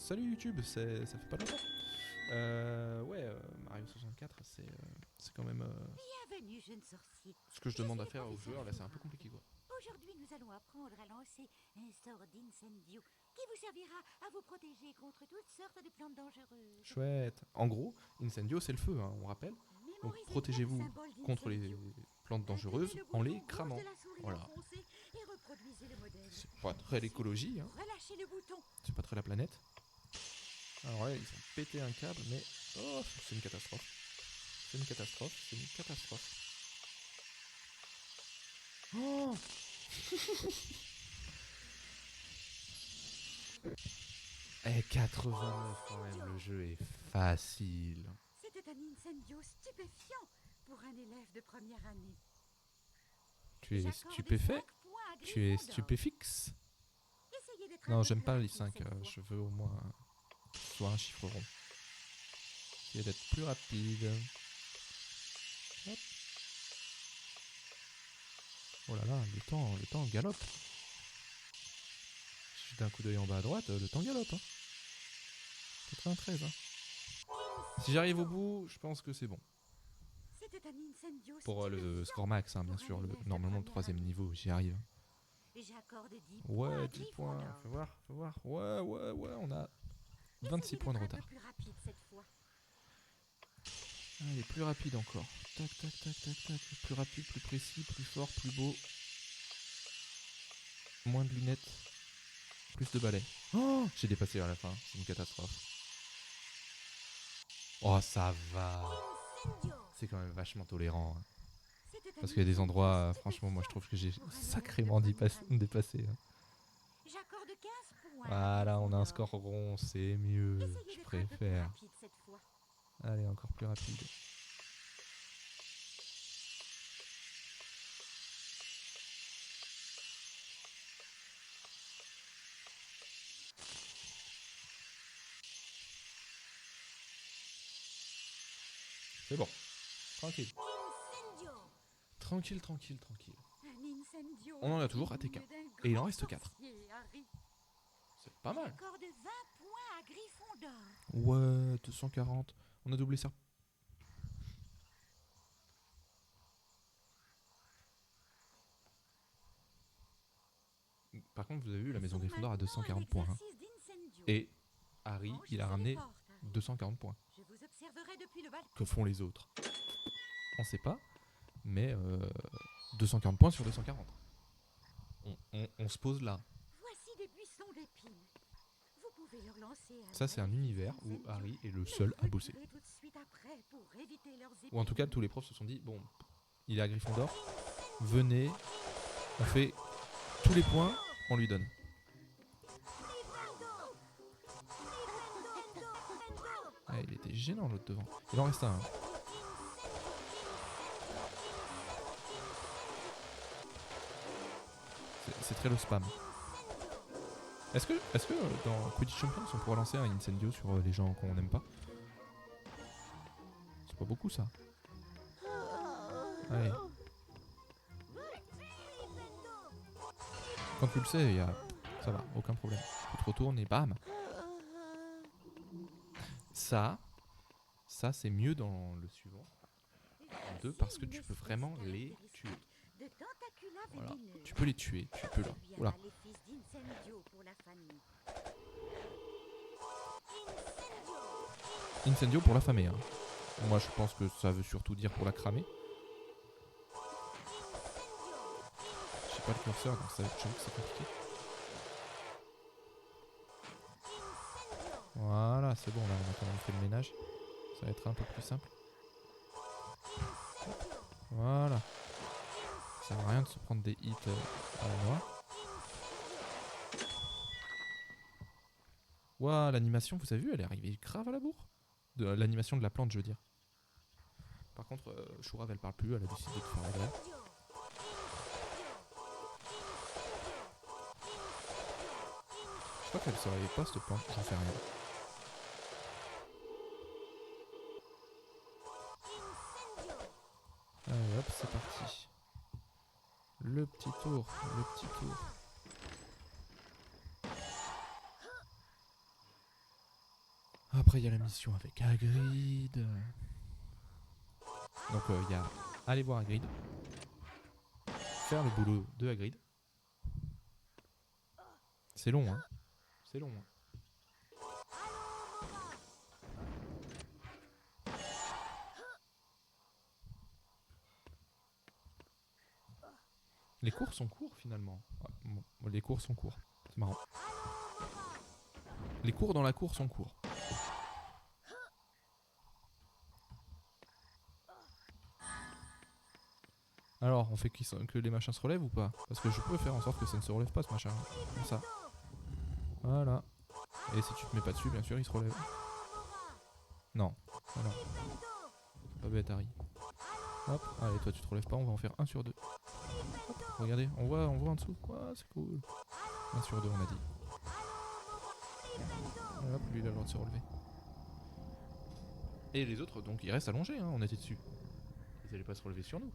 Salut YouTube, ça fait pas longtemps. Mario 64, c'est quand même Bienvenue, jeune sorcier. ce que je demande à suis faire aux professeur joueurs. Là, c'est un peu Flora. compliqué quoi. Aujourd'hui, nous allons apprendre à lancer un sort d'incendio qui vous servira à vous protéger contre toutes sortes de plantes dangereuses. Chouette. En gros, Incendio, c'est le feu, hein, on rappelle. Donc Mémorisez bien le protégez-vous symbole contre les d'incendio. plantes Maintenez dangereuses le en bouton les gauche cramant. de la souris Voilà. enfoncé et reproduisez le modèle. C'est pas très l'écologie, hein. Relâchez le bouton. C'est pas très la planète. Alors là, ils ont pété un câble, mais oh, c'est une catastrophe. C'est une catastrophe. C'est une catastrophe. Oh. Eh, 89 quand même, le jeu est facile. C'était un incendio stupéfiant pour un élève de première année. Tu es J'accorde stupéfait? 5 points à Tu es Gryffondor. stupéfix? Essayez d'être un Non, peu j'aime plus pas les rapide 5, cette fois. je veux au moins soit un chiffre rond. Essayer d'être plus rapide. Hop. Oh là là, le temps galope. Si je d'un coup d'œil en bas à droite, le temps galope. Hein. 93. Hein. Si j'arrive au bout, je pense que c'est bon. C'était un incendio Pour le stupéfiant score max, hein, bien pour un sûr. élève de Normalement, le première troisième année. niveau, j'y arrive. J'accorde 10 points à Ouais, 10 points. Gryffondor. Fais voir, fais voir. Ouais, on a 26 Essayez points de d'être un peu retard. plus rapide cette fois. Allez, plus rapide encore. Tac, tac, tac, tac, tac. Plus rapide, plus précis, plus fort, plus beau. Moins de lunettes. Plus de balais. Oh, j'ai dépassé à la fin. C'est une catastrophe. Oh, ça va. Incendio. C'est quand même vachement tolérant. Hein. C'était un Parce qu'il y a des incendio endroits, franchement, moi je trouve que j'ai pour un élève de sacrément première année. dépassé. Hein. J'accorde 15 points à Voilà, on a un Gryffondor. score rond, c'est mieux. Essayez Je d'être un peu plus préfère. rapide cette fois. Allez, encore plus rapide. C'est bon. Tranquille. Incendio. Tranquille, tranquille, tranquille. Un incendio On en a toujours raté digne 4. d'un Et il en grand reste 4. sorcier, Harry. C'est pas mal. J'accorde 20 points à Gryffondor. Ouais, 240. On a doublé ça. Par contre, vous avez vu, la maison Gryffondor a 240 points. Hein. Et Harry, il a ramené 240 points. Je vous observerai depuis le balcon. Que font les autres? On sait pas, mais 240 points sur 240. On se pose là. Voici des buissons d'épines. Vous pouvez leur lancer un Ça, c'est un magnifique univers où incendio, Harry est le mais seul à bosser. retirez tout de suite après pour éviter leurs Ou en tout cas, épines. tous les profs se sont dit, bon, il est à Gryffondor, venez, on fait tous les points, on lui donne. Ah, il était gênant l'autre devant. Il en reste un. Hein. C'est très le spam. Est-ce que dans Quidditch Champions on pourrait lancer un incendio sur les gens qu'on n'aime pas? C'est pas beaucoup ça. Allez. Quand tu le sais, ça va, aucun problème. Tu te retournes et bam. Ça c'est mieux dans le suivant. En 2 parce que tu peux vraiment les tuer. Voilà, tu peux les tuer, tu peux là. Voilà. Incendio pour l'affamer. Hein. Moi je pense que ça veut surtout dire pour la cramer. Je sais pas le curseur donc ça j'avoue que c'est compliqué. Voilà, c'est bon là, on a quand même fait le ménage. Ça va être un peu plus simple. Voilà. Ça sert à rien de se prendre des hits à la noix. Waouh, l'animation, vous avez vu, elle est arrivée grave à la bourre. De l'animation de la plante, je veux dire. Par contre, Chourave, elle parle plus, elle a décidé de faire la grève. Je crois qu'elle se réveille pas cette plante, j'en sais rien. Allez hop, c'est parti. Le petit tour, le petit tour. après il y a la mission avec Hagrid. Donc il y a aller voir Hagrid, faire le boulot de Hagrid. C'est long, hein. C'est long. Hein. Les cours sont courts finalement. Ah, bon, les cours sont courts. C'est marrant. Les cours dans la cour sont courts. Alors, on fait que les machins se relèvent ou pas? Parce que je peux faire en sorte que ça ne se relève pas ce machin. Comme ça. Voilà. Et si tu te mets pas dessus, bien sûr, il se relève. Non. Voilà. Pas bête, Harry. Hop, allez, toi tu te relèves pas, on va en faire 1 sur 2. Hop, regardez, on voit en dessous. Ouais, c'est cool. 1 sur 2, on a dit. Et hop, lui il a le droit de se relever. Et les autres, donc ils restent allongés, hein, on était dessus. Ils allaient pas se relever sur nous.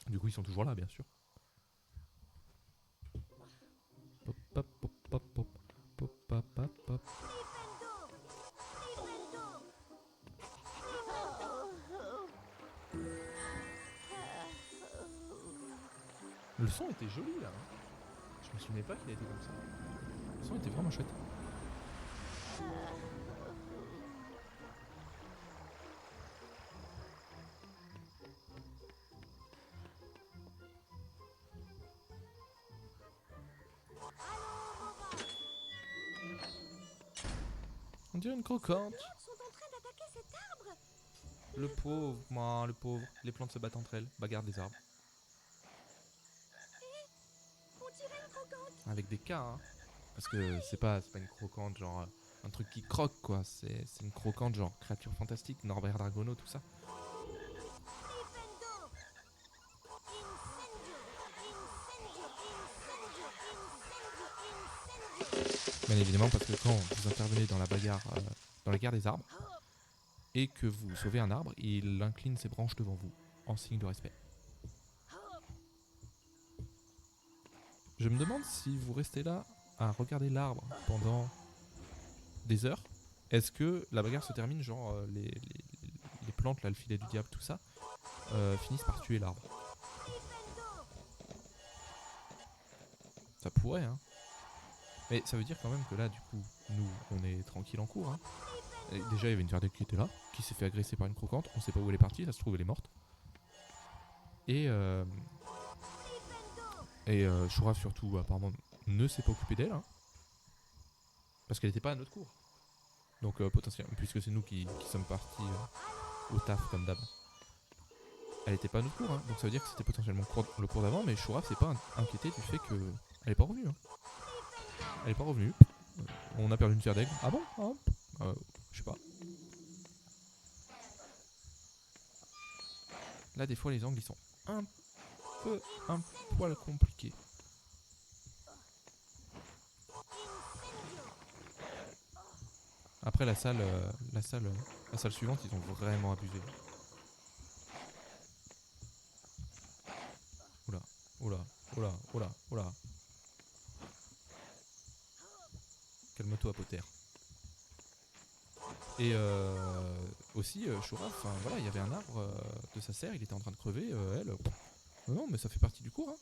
Du coup, ils sont toujours là, bien sûr. Pop, pop, pop, pop, pop, pop, pop, pop, pop. Le son était joli là. Hein. Je me souvenais pas qu'il a été comme ça. Le son était vraiment chouette. On dirait une croquante. Sont en train d'attaquer cet arbre. Le pauvre, moi, le pauvre. Les plantes se battent entre elles, bagarre des arbres. On dirait une croquante. Avec des K, hein. Parce que c'est pas une croquante genre un truc qui croque quoi. C'est une croquante genre créature fantastique, Norbert Dragono, tout ça. Bien évidemment parce que quand vous intervenez dans la bagarre, dans la guerre des arbres, et que vous sauvez un arbre, il incline ses branches devant vous, en signe de respect. Je me demande si vous restez là à regarder l'arbre pendant des heures, est-ce que la bagarre se termine, genre les plantes, là, le filet du diable, tout ça, finissent par tuer l'arbre. Ça pourrait, hein. Mais ça veut dire quand même que là, du coup, nous, on est tranquille en cours, hein. Et déjà, il y avait une Verdec qui était là, qui s'est fait agresser par une croquante. On sait pas où elle est partie, ça se trouve, elle est morte. Et Shura, surtout, apparemment, ne s'est pas occupé d'elle, hein. Parce qu'elle n'était pas à notre cours. Donc, potentiellement, puisque c'est nous qui sommes partis au taf, comme d'hab. Elle n'était pas à notre cours, hein. Donc ça veut dire que c'était potentiellement le cours d'avant, mais Shura s'est pas inquiété du fait qu'elle n'est pas revenue, hein. Elle est pas revenue. On a perdu une Verdec. Ah bon? Je sais pas. Là, des fois, les angles, ils sont un poil compliqués. Après, la salle suivante, ils ont vraiment abusé. Oula, oula, oula, oula, oula. Calme-toi, Potter. Et aussi, Shura, enfin voilà, il y avait un arbre de sa serre, il était en train de crever, elle. Non, mais ça fait partie du cours, hein.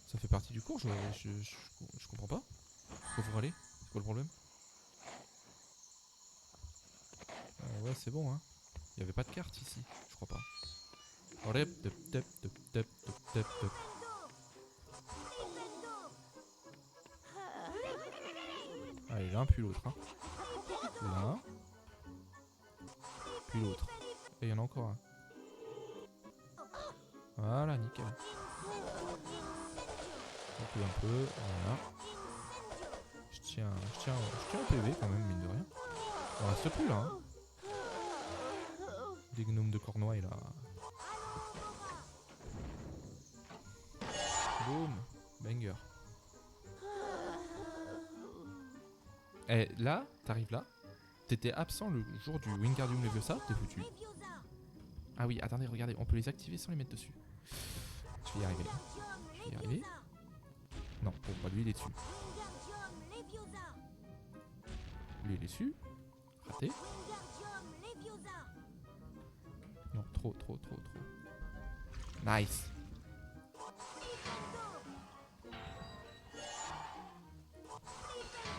Ça fait partie du cours, je comprends pas. Pourquoi vous râlez? C'est quoi le problème? Ouais, c'est bon, hein. Il n'y avait pas de carte ici, je crois pas. Allez, l'un puis l'autre, hein. L'un. Puis l'autre. Et il y en a encore un. Voilà, nickel. Recule un peu, voilà. Je tiens au PV quand même, mine de rien. On reste plus là, hein. Des gnomes de Cornouailles là. Boum, banger. Et là, t'arrives là. T'étais absent le jour du Wingardium Leviosa, t'es foutu. Ah oui, attendez, regardez, on peut les activer sans les mettre dessus. Je vais y arriver. Non, bon, bah lui il est dessus. Wingardium Leviosa. Lui il est dessus. Raté. Wingardium Leviosa. Non, trop. Nice.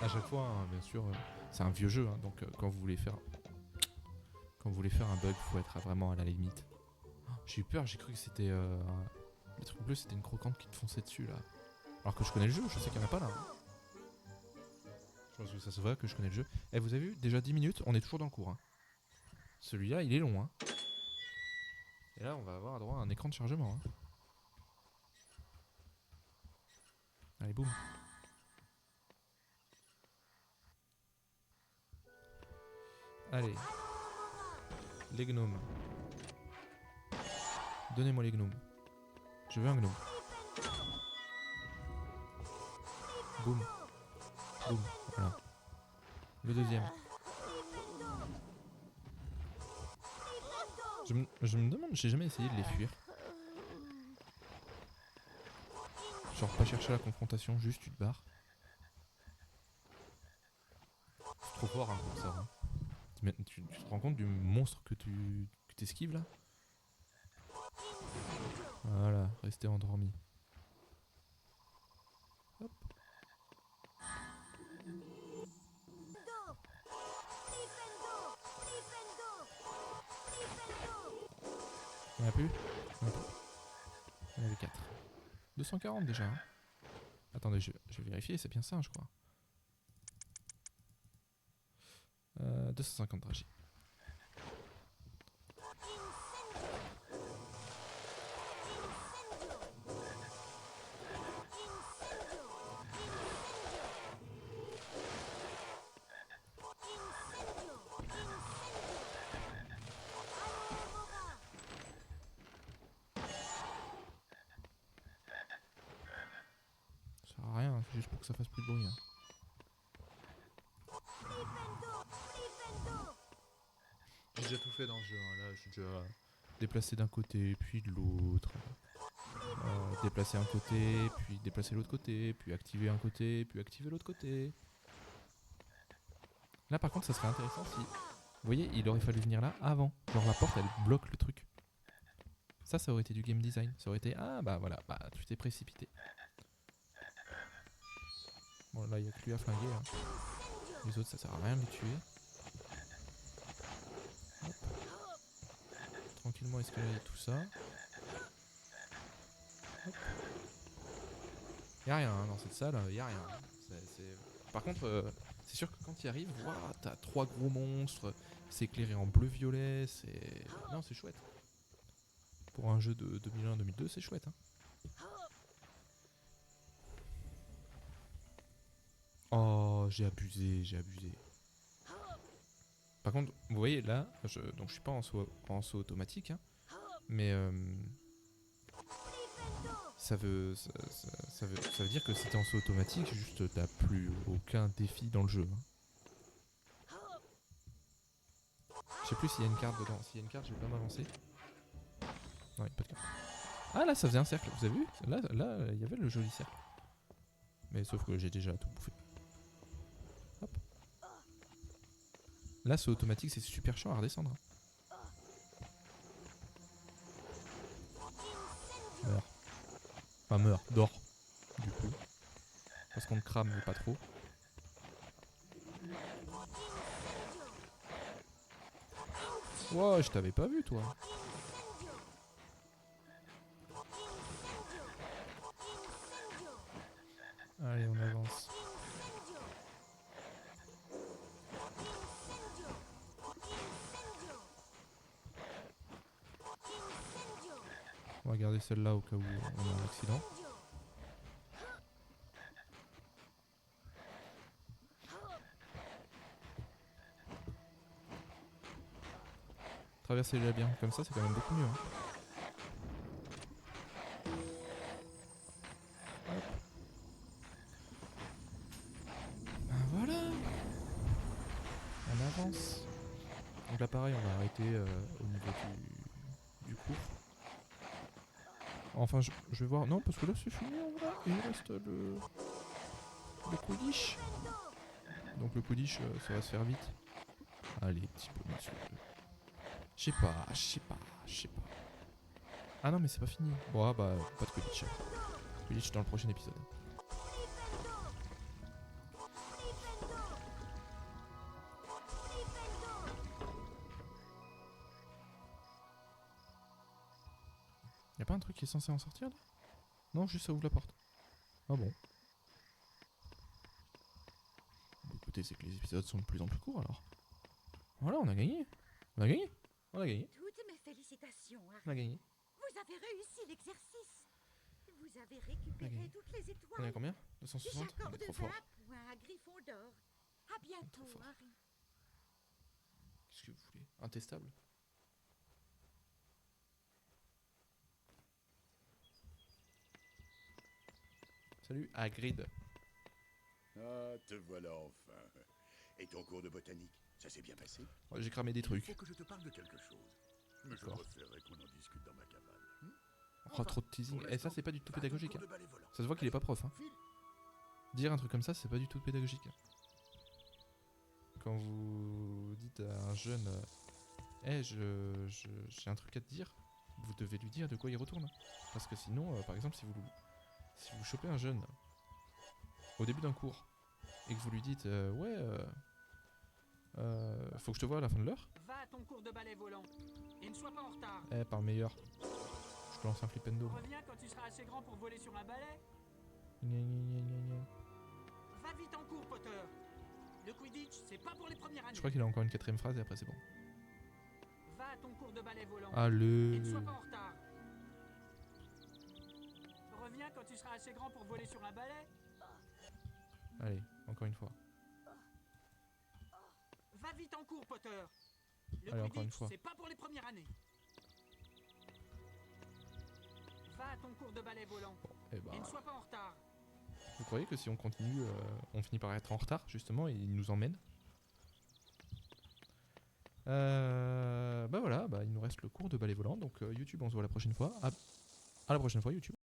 À chaque fois, hein, bien sûr, c'est un vieux jeu, hein, donc quand vous voulez faire un bug, faut être vraiment à la limite. Oh, j'ai eu peur, j'ai cru que c'était le truc bleu, c'était une croquante qui te fonçait dessus là. Alors que je connais le jeu, je sais qu'il n'y en a pas là. Je pense que ça se voit que je connais le jeu. Eh, vous avez vu, déjà 10 minutes, on est toujours dans le cours. Hein. Celui-là, il est long. Hein. Et là, on va avoir droit à un écran de chargement. Hein. Allez, boum. Allez. Les gnomes. Donnez-moi les gnomes. Je veux un gnome. Boum. Boum. Voilà. Le deuxième. Je me demande, j'ai jamais essayé de les fuir. Genre pas chercher la confrontation, juste tu te barres. C'est trop fort hein, pour ça. Hein. Tu te rends compte du monstre que tu t'esquives là? Voilà, restez endormi. Hop. Il n'y en a plus? Il y en avait 4. 240 déjà. Hein. Attendez, je vais vérifier, c'est bien ça, je crois. 250 dragées. Ça sert à rien, c'est juste pour que ça fasse plus de bruit. Hein. J'ai déjà tout fait dans ce jeu, hein. Là je suis déjà déplacé d'un côté, puis de l'autre. Déplacer un côté, puis déplacer l'autre côté, puis activer un côté, puis activer l'autre côté. Là par contre ça serait intéressant si... Vous voyez, il aurait fallu venir là avant. Genre la porte elle bloque le truc. Ça aurait été du game design. Ça aurait été... Ah bah voilà, bah tu t'es précipité. Bon là il n'y a que lui à flinguer. Hein. Les autres ça sert à rien de les tuer. Hop. Tranquillement escalader tout ça. Hop. Y'a rien hein, dans cette salle, y'a rien. Par contre, c'est sûr que quand il arrive, wow, t'as 3 gros monstres, c'est éclairé en bleu-violet, c'est... Non, c'est chouette. Pour un jeu de 2001-2002, c'est chouette. Hein. Oh, j'ai abusé. Par contre, vous voyez là, donc je suis pas en saut automatique, hein, mais ça veut dire que si t'es en saut automatique, juste t'as plus aucun défi dans le jeu. Hein. Je sais plus s'il y a une carte dedans. S'il y a une carte, je vais pas m'avancer. Non, il n'y a pas de carte. Ah là, ça faisait un cercle, vous avez vu? Là, il y avait le joli cercle. Mais sauf que j'ai déjà tout bouffé. Hop. Là, c'est automatique, c'est super chiant à redescendre. Meurs. Enfin, meurs, dors. Du coup. Parce qu'on te crame, mais pas trop. Wow, je t'avais pas vu, toi. Allez, on avance. On va garder celle-là au cas où on a un accident. Traverser les labyrinthes comme ça, c'est quand même beaucoup mieux. Hein. Ben voilà. On avance. Donc là pareil, on va arrêter au niveau du cours. Enfin, je vais voir. Non, parce que là, c'est fini en vrai. Et il reste le Quidditch. Donc le Quidditch, ça va se faire vite. Allez, petit bonus. Je sais pas. Ah non, mais c'est pas fini. Bon, ah, bah, pas de Quidditch. Quidditch dans le prochain épisode. Y'a pas un truc qui est censé en sortir là? Non, juste ça ouvre la porte. Ah bon. Bon, écoutez, c'est que les épisodes sont de plus en plus courts alors. Voilà, on a gagné. On a gagné. Toutes mes félicitations, On a Harry. gagné. Vous avez réussi l'exercice. Vous avez récupéré toutes les On est à étoiles. combien? 260? On J'accorde est trop 20 fort. points à Gryffondor. À bientôt, fort. Harry. Qu'est-ce que vous voulez? Intestable? Salut, Hagrid. Ah, te voilà enfin. Et ton cours de botanique, ça s'est bien passé? Ouais, j'ai cramé des Il trucs. faut que je te parle de quelque chose. Mais je D'accord. préférerais qu'on en discute dans ma cabane. Oh, trop de teasing. Pour Et ça, l'instant, c'est pas du tout va à ton pédagogique. cours Hein. de ballet volant. Ça se voit qu'il est pas prof. Hein. File. Dire un truc comme ça, c'est pas du tout pédagogique. Quand vous dites à un jeune, j'ai un truc à te dire, vous devez lui dire de quoi il retourne. Parce que sinon, par exemple, si vous chopez un jeune au début d'un cours et que vous lui dites, faut que je te vois à la fin de l'heure. Va à ton cours de ballet volant et ne sois pas en retard. Par le meilleur. Je te lance un flipendo. Reviens quand tu seras assez grand pour voler sur un balai. Gna, gna, gna, gna, gna. Va vite en cours, Potter. Le Quidditch, c'est pas pour les premières années. Je crois qu'il a encore une quatrième phrase et après c'est bon. Va à ton cours de ballet volant Allez. et ne sois pas en retard. Reviens quand tu seras assez grand pour voler sur un balai. Allez, encore une fois. Va vite en cours, Potter. Le Allez, encore une Quidditch, fois. c'est pas pour les premières années. Va à ton cours de ballet volant Et bah, et ne sois pas en retard. vous croyez que si on continue, on finit par être en retard justement et il nous emmène? Bah voilà, bah il nous reste le cours de ballet volant. Donc YouTube, on se voit la prochaine fois. À la prochaine fois YouTube.